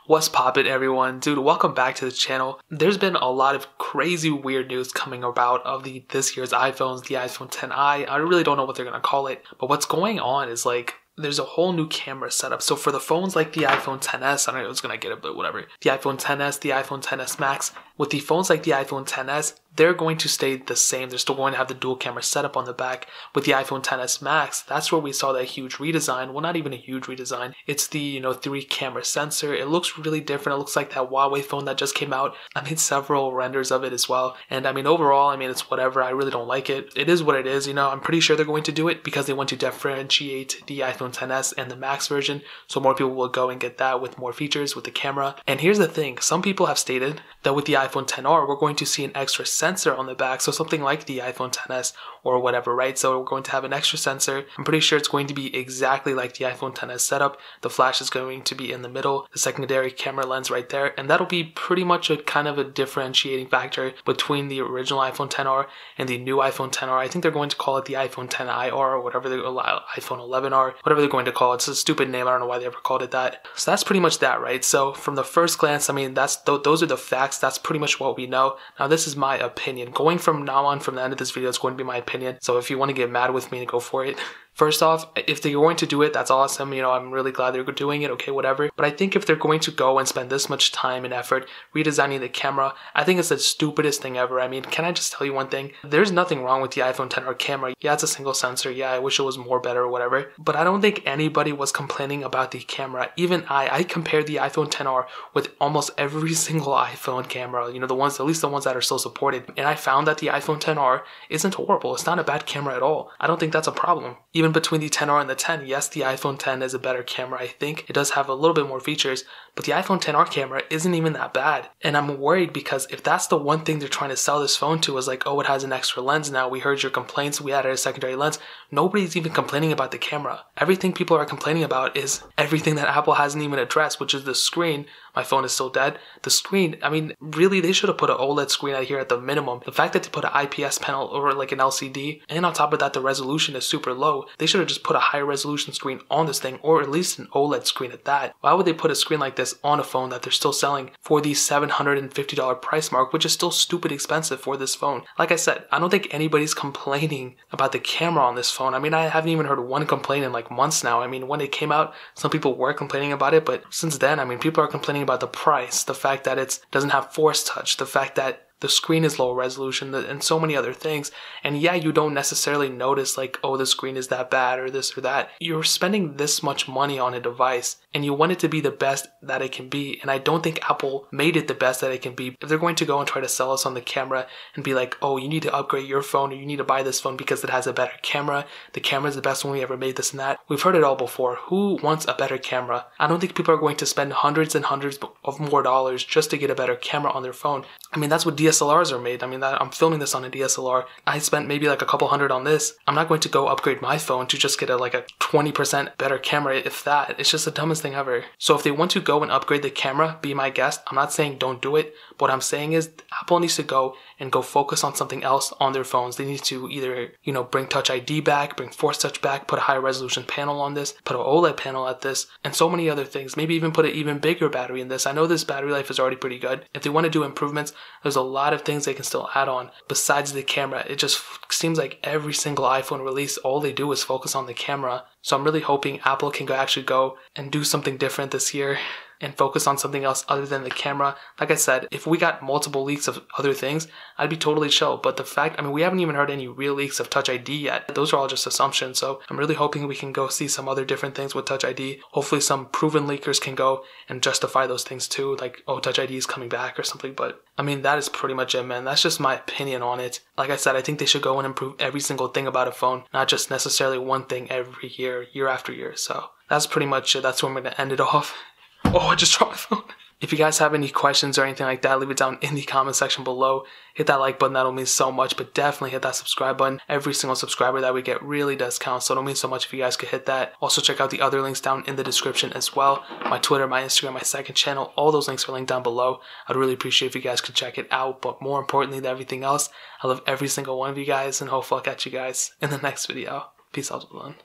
What's poppin', everyone? Dude, welcome back to the channel. There's been a lot of crazy weird news coming about of this year's iPhones, the iPhone XI. I really don't know what they're gonna call it, but what's going on is like there's a whole new camera setup. So for the phones like the iPhone XS, I don't know who's gonna get it, but whatever. The iPhone XS, the iPhone XS Max, with the phones like the iPhone XS, they're going to stay the same. They're still going to have the dual camera setup on the back. With the iPhone XS Max, that's where we saw that huge redesign. Well, not even a huge redesign. It's the, 3 camera sensor. It looks really different. It looks like that Huawei phone that just came out. I made several renders of it as well. And overall, it's whatever. I really don't like it. It is what it is. I'm pretty sure they're going to do it because they want to differentiate the iPhone XS and the Max version. So more people will go and get that with more features with the camera. And here's the thing. Some people have stated that with the iPhone XR, we're going to see an extra sensor on the back. So something like the iPhone XS or whatever, right? So we're going to have an extra sensor. I'm pretty sure it's going to be exactly like the iPhone XS setup. The flash is going to be in the middle, the secondary camera lens right there. And that'll be pretty much a kind of a differentiating factor between the original iPhone XR and the new iPhone XR. I think they're going to call it the iPhone XIR or whatever, the iPhone 11R, whatever they're going to call it. It's a stupid name. I don't know why they ever called it that. So that's pretty much that, right? So from the first glance, those are the facts. That's pretty much what we know. Now, this is my opinion. Going from now on, from the end of this video, it's going to be my opinion. So if you want to get mad with me, go for it. First off, if they're going to do it, that's awesome. I'm really glad they're doing it. Okay, whatever. But I think if they're going to go and spend this much time and effort redesigning the camera, I think it's the stupidest thing ever. Can I just tell you one thing? There's nothing wrong with the iPhone XR camera. Yeah, it's a single sensor. Yeah, I wish it was more better or whatever. But I don't think anybody was complaining about the camera. Even I compared the iPhone XR with almost every single iPhone camera. At least the ones that are still supported. And I found that the iPhone XR isn't horrible. It's not a bad camera at all. I don't think that's a problem. Even between the XR and the 10, yes, the iPhone 10 is a better camera, I think. It does have a little bit more features, but the iPhone XR camera isn't even that bad. And I'm worried because if that's the one thing they're trying to sell this phone to is like, oh, it has an extra lens now. We heard your complaints. We added a secondary lens. Nobody's even complaining about the camera. Everything people are complaining about is everything that Apple hasn't even addressed, which is the screen. My phone is still dead. The screen, really, they should have put an OLED screen out here at the minimum. The fact that they put an IPS panel or like an LCD, and on top of that, the resolution is super low. They should have just put a higher resolution screen on this thing, or at least an OLED screen at that. Why would they put a screen like this on a phone that they're still selling for the $750 price mark, which is still stupid expensive for this phone? Like I said, I don't think anybody's complaining about the camera on this phone. I haven't even heard one complaint in like months now. When it came out, some people were complaining about it, but since then, people are complaining about the price, the fact that it doesn't have Force Touch, the fact that the screen is low resolution, and so many other things. And yeah, you don't necessarily notice like, oh, the screen is that bad or this or that. You're spending this much money on a device and you want it to be the best that it can be. And I don't think Apple made it the best that it can be. If they're going to go and try to sell us on the camera and be like, oh, you need to upgrade your phone or you need to buy this phone because it has a better camera. The camera is the best one we ever made, this and that. We've heard it all before. Who wants a better camera? I don't think people are going to spend hundreds and hundreds of more dollars just to get a better camera on their phone. That's what DSLRs are made. I'm filming this on a DSLR. I spent maybe like a couple hundred on this. I'm not going to go upgrade my phone to just get a 20% better camera, if that. It's just the dumbest thing ever. So if they want to go and upgrade the camera, be my guest. I'm not saying don't do it, but what I'm saying is Apple needs to go focus on something else on their phones. They need to either, bring Touch ID back, bring Force Touch back, put a high resolution panel on this, put an OLED panel at this, and so many other things. Maybe even put an even bigger battery in this. I know this battery life is already pretty good. If they want to do improvements, there's a lot of things they can still add on besides the camera. It just seems like every single iPhone release, all they do is focus on the camera. So I'm really hoping Apple can actually go and do something different this year and focus on something else other than the camera. Like I said, if we got multiple leaks of other things, I'd be totally chill. But the fact, we haven't even heard any real leaks of Touch ID yet. Those are all just assumptions. So I'm really hoping we can go see some other different things with Touch ID. Hopefully some proven leakers can go and justify those things too. Like, oh, Touch ID is coming back or something. But that is pretty much it, man. That's just my opinion on it. Like I said, I think they should go and improve every single thing about a phone, not just necessarily one thing every year, year after year. So that's pretty much it. That's where I'm going to end it off. Oh, I just dropped my phone. If you guys have any questions or anything like that, leave it down in the comment section below. Hit that like button, that'll mean so much, but definitely hit that subscribe button. Every single subscriber that we get really does count, so it'll mean so much if you guys could hit that. Also check out the other links down in the description as well. My Twitter, my Instagram, my second channel, all those links are linked down below. I'd really appreciate if you guys could check it out, but more importantly than everything else, I love every single one of you guys, and hopefully I'll catch you guys in the next video. Peace out, everyone.